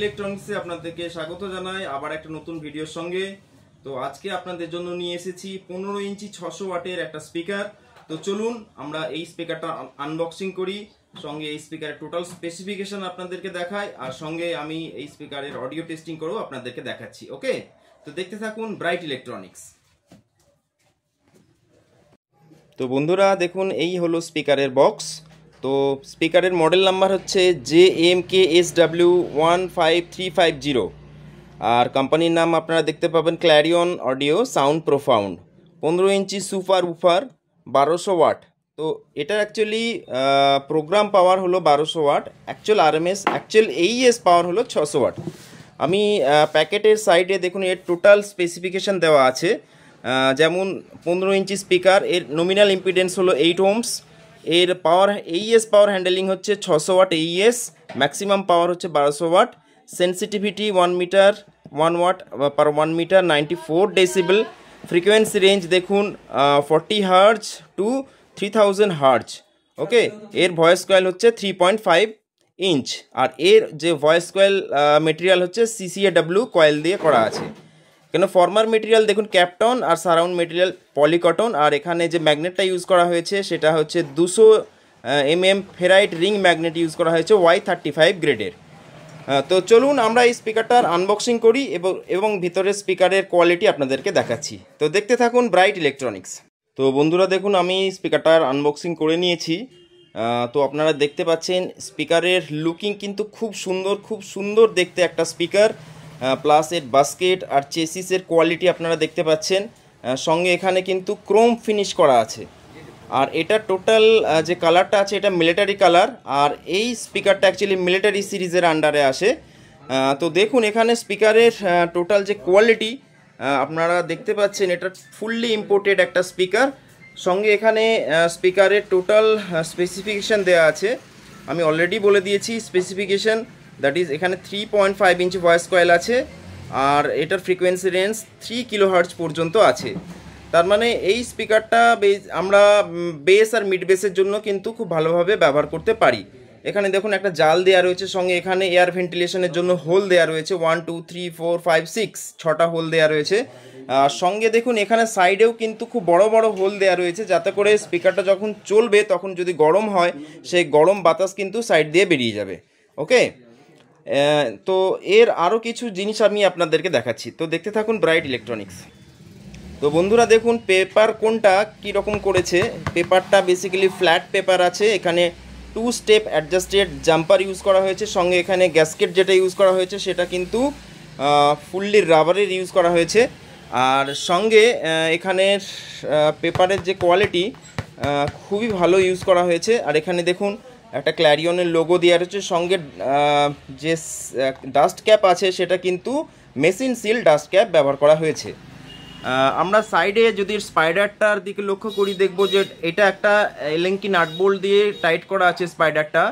ইলেকট্রনিক্সে আপনাদেরকে স্বাগত জানাই আবার একটা নতুন ভিডিওর সঙ্গে। তো আজকে আপনাদের জন্য নিয়ে এসেছি 15 ইঞ্চি 600 ওয়াটের একটা স্পিকার। তো চলুন আমরা এই স্পিকারটা আনবক্সিং করি, সঙ্গে এই স্পিকারের টোটাল স্পেসিফিকেশন আপনাদেরকে দেখাই, আর সঙ্গে আমি এই স্পিকারের অডিও টেস্টিং করেও আপনাদেরকে দেখাচ্ছি। ওকে, তো দেখতে থাকুন ব্রাইট ইলেকট্রনিক্স। তো বন্ধুরা দেখুন, এই হলো স্পিকারের বক্স। তো স্পিকারের মডেল নাম্বার হচ্ছে JMKSW15350, আর কোম্পানির নাম আপনারা দেখতে পাবেন ক্ল্যারিয়ন অডিও সাউন্ড প্রোফাউন্ড। 15 ইঞ্চি সুপার উফার, 1200 ওয়াট। তো এটার অ্যাকচুয়ালি প্রোগ্রাম পাওয়ার হলো 1200 ওয়াট, অ্যাকচুয়াল AES পাওয়ার হলো 600 ওয়াট। আমি প্যাকেটের সাইডে দেখুন এর টোটাল স্পেসিফিকেশান দেওয়া আছে। যেমন 15 ইঞ্চি স্পিকার, এর নমিনাল ইম্পিডেন্স হলো 8 ohms, এর পাওয়ার AES পাওয়ার হ্যান্ডেলিং হচ্ছে 600 ওয়াট AES, ম্যাক্সিমাম পাওয়ার হচ্ছে 1200 ওয়াট, সেন্সিটিভিটি 1 ওয়াট পার 1 মিটার, 94 ডেসিবেল, ফ্রিকোয়েন্সি রেঞ্জ দেখুন 40 হার্জ টু 3000 হার্জ। ওকে, এর ভয়েস কয়েল হচ্ছে 3.5 ইঞ্চ, আর এর যে ভয়েস কয়েল মেটেরিয়াল হচ্ছে CCAW কয়েল দিয়ে করা আছে। কেন ফর্মার মেটেরিয়াল দেখুন ক্যাপটন, আর সারাউন্ড মেটেরিয়াল পলিকটন, আর এখানে যে ম্যাগনেটটা ইউজ করা হয়েছে সেটা হচ্ছে 200 mm ferrite ring magnet use করা হয়েছে Y35 গ্রেডের। তো চলুন আমরা এই স্পিকারটার আনবক্সিং করি এবং ভিতরের স্পিকারের কোয়ালিটি আপনাদেরকে দেখাচ্ছি। তো দেখতে থাকুন ব্রাইট ইলেকট্রনিক্স। তো বন্ধুরা দেখুন, আমি স্পিকারটার আনবক্সিং করে নিয়েছি। তো আপনারা দেখতে পাচ্ছেন স্পিকারের লুকিং কিন্তু খুব সুন্দর দেখতে একটা স্পিকার, প্লাস এর বাস্কেট আর চেসিসের কোয়ালিটি আপনারা দেখতে পাচ্ছেন। সঙ্গে এখানে কিন্তু ক্রোম ফিনিশ করা আছে, আর এটা টোটাল যে কালারটা আছে এটা মিলিটারি কালার, আর এই স্পিকারটা অ্যাকচুয়ালি মিলিটারি সিরিজের আন্ডারে আসে। তো দেখুন এখানে স্পিকারের টোটাল যে কোয়ালিটি আপনারা দেখতে পাচ্ছেন, এটা ফুললি ইম্পোর্টেড একটা স্পিকার। সঙ্গে এখানে স্পিকারের টোটাল স্পেসিফিকেশান দেওয়া আছে, আমি অলরেডি বলে দিয়েছি স্পেসিফিকেশান। দ্যাট ইজ এখানে 3.5 ইঞ্চি ভয়েস কয়েল আছে, আর এটার ফ্রিকোয়েন্সি রেঞ্জ 3 কিলোহার্টজ পর্যন্ত আছে। তার মানে এই স্পিকারটা আমরা বেস আর মিড বেসের জন্য কিন্তু খুব ভালোভাবে ব্যবহার করতে পারি। এখানে দেখুন একটা জাল দেওয়া রয়েছে, সঙ্গে এখানে এয়ার ভেন্টিলেশনের জন্য হোল দেওয়া রয়েছে 1 2 3 4 5 6 6টা হোল দেওয়া রয়েছে। সঙ্গে দেখুন এখানে সাইডেও কিন্তু খুব বড় হোল দেওয়া রয়েছে, যাতে করে স্পিকারটা যখন চলবে তখন যদি গরম হয় সেই গরম বাতাস কিন্তু সাইড দিয়ে বেরিয়ে যাবে। ওকে, তো এর আরও কিছু জিনিস আমি আপনাদেরকে দেখাচ্ছি। তো দেখতে থাকুন ব্রাইট ইলেকট্রনিক্স। তো বন্ধুরা দেখুন পেপার কোনটা কীরকম করেছে। পেপারটা বেসিক্যালি ফ্ল্যাট পেপার আছে, এখানে 2 স্টেপ অ্যাডজাস্টেড জাম্পার ইউজ করা হয়েছে। সঙ্গে এখানে গ্যাসকেট যেটা ইউজ করা হয়েছে সেটা কিন্তু ফুললি রাবারের ইউজ করা হয়েছে। আর সঙ্গে এখানের পেপারের যে কোয়ালিটি খুবই ভালো ইউজ করা হয়েছে। আর এখানে দেখুন একটা ক্ল্যারিয়নের লোগো দেওয়া রয়েছে, সঙ্গে যে ডাস্ট ক্যাপ আছে সেটা কিন্তু মেশিন সিল ডাস্ট ক্যাপ ব্যবহার করা হয়েছে। আমরা সাইডে যদি স্পাইডারটার দিকে লক্ষ্য করি, দেখব যে এটা একটা এলেঙ্কি নাটবোল্ট দিয়ে টাইট করা আছে স্পাইডারটা।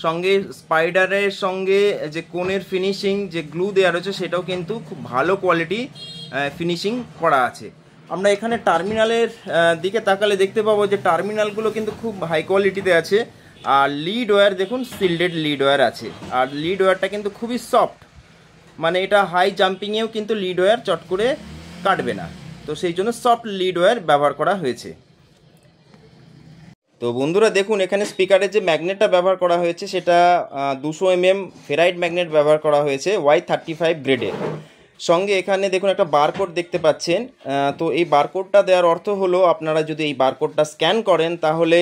সঙ্গে স্পাইডারের সঙ্গে যে কোণের ফিনিশিং যে গ্লু দেওয়া রয়েছে সেটাও কিন্তু খুব ভালো কোয়ালিটি ফিনিশিং করা আছে। আমরা এখানে টার্মিনালের দিকে তাকালে দেখতে পাবো যে টার্মিনালগুলো কিন্তু খুব হাই কোয়ালিটিতে আছে। আর লিড ওয়্যার দেখুন সিল্ডেড লিড ওয়্যার আছে, আর লিড ওয়্যারটা কিন্তু খুবই সফট, মানে এটা হাই জাম্পিংয়েও কিন্তু লিড ওয়্যার চট করে কাটবে না। তো সেই জন্য সফট লিড ওয়্যার ব্যবহার করা হয়েছে। তো বন্ধুরা দেখুন এখানে স্পিকারের যে ম্যাগনেটটা ব্যবহার করা হয়েছে সেটা 200 mm ফেরাইট ম্যাগনেট ব্যবহার করা হয়েছে Y35 গ্রেডের। সঙ্গে এখানে দেখুন একটা বারকোড দেখতে পাচ্ছেন। তো এই বারকোডটা দেওয়ার অর্থ হলো আপনারা যদি এই বারকোডটা স্ক্যান করেন তাহলে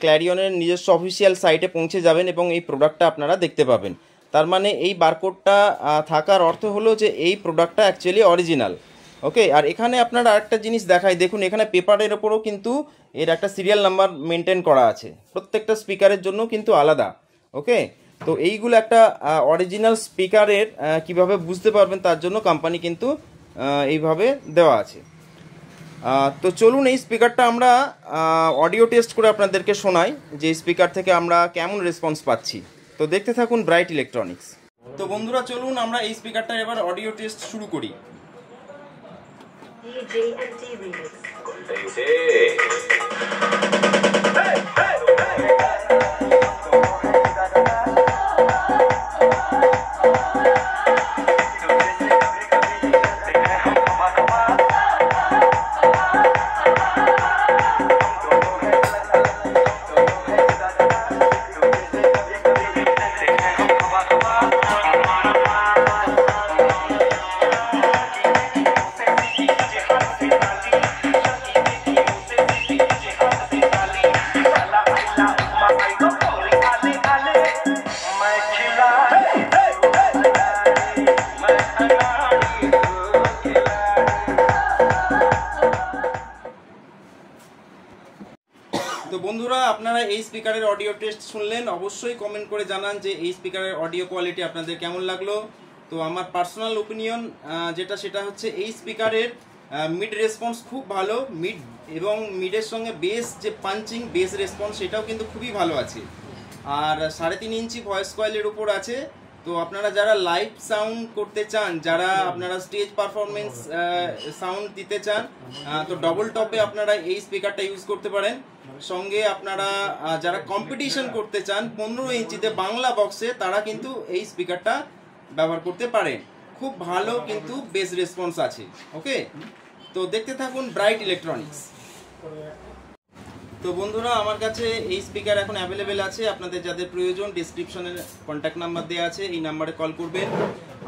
ক্ল্যারিয়নের নিজস্ব অফিসিয়াল সাইটে পৌঁছে যাবেন এবং এই প্রোডাক্টটা আপনারা দেখতে পাবেন। তার মানে এই বারকোডটা থাকার অর্থ হলো যে এই প্রোডাক্টটা অ্যাকচুয়ালি অরিজিনাল। ওকে, আর এখানে আপনারা আরেকটা জিনিস দেখাই, দেখুন এখানে পেপারের ওপরও কিন্তু এর একটা সিরিয়াল নাম্বার মেনটেন করা আছে, প্রত্যেকটা স্পিকারের জন্য কিন্তু আলাদা। ওকে, তো এইগুলো একটা অরিজিনাল স্পিকারের কিভাবে বুঝতে পারবেন তার জন্য কোম্পানি কিন্তু এইভাবে দেওয়া আছে। তো চলুন এই স্পিকারটা আমরা অডিও টেস্ট করে আপনাদেরকে শোনাই যে স্পিকার থেকে আমরা কেমন রেসপন্স পাচ্ছি। তো দেখতে থাকুন ব্রাইট ইলেকট্রনিক্স। তো বন্ধুরা চলুন আমরা এই স্পিকারটার এবার অডিও টেস্ট শুরু করি। Hey! আপনারা এই স্পিকারের অডিও টেস্ট শুনলেন, অবশ্যই কমেন্ট করে জানান যে এই স্পিকারের অডিও কোয়ালিটি আপনাদের কেমন লাগলো। তো আমার পার্সোনাল ওপিনিয়ন সেটা হচ্ছে এই স্পিকারের মিড রেসপন্স খুব ভালো, মিড এবং মিডের সঙ্গে বেস যে পাঞ্চিং বেস রেসপন্স সেটাও কিন্তু খুবই ভালো আছে। আর 3.5 ইঞ্চি ভয়েস কয়েলের উপর আছে। তো আপনারা যারা লাইভ সাউন্ড করতে চান, যারা আপনারা স্টেজ পারফরমেন্স সাউন্ড দিতে চান, তো ডবল টপে আপনারা এই স্পিকারটা ইউজ করতে পারেন। সঙ্গে আপনারা যারা কম্পিটিশন করতে চান 15 ইঞ্চিতে বাংলা বক্সে, তারা কিন্তু এই স্পিকারটা ব্যবহার করতে পারেন। খুব ভালো কিন্তু বেস রেসপন্স আছে। ওকে, তো দেখতে থাকুন ব্রাইট ইলেকট্রনিক্স। তো বন্ধুরা, আমার কাছে এই স্পিকার এখন অ্যাভেলেবেল আছে। আপনাদের যাদের প্রয়োজন ডেসক্রিপশনে কন্ট্যাক্ট নাম্বার দেওয়া আছে, এই নাম্বারে কল করবেন।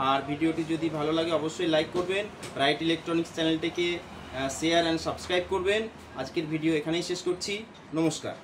আর ভিডিওটি যদি ভালো লাগে অবশ্যই লাইক করবেন, ব্রাইট ইলেকট্রনিক্স চ্যানেলটিকে শেয়ার অ্যান্ড সাবস্ক্রাইব করবেন। আজকের ভিডিও এখানেই শেষ করছি। নমস্কার।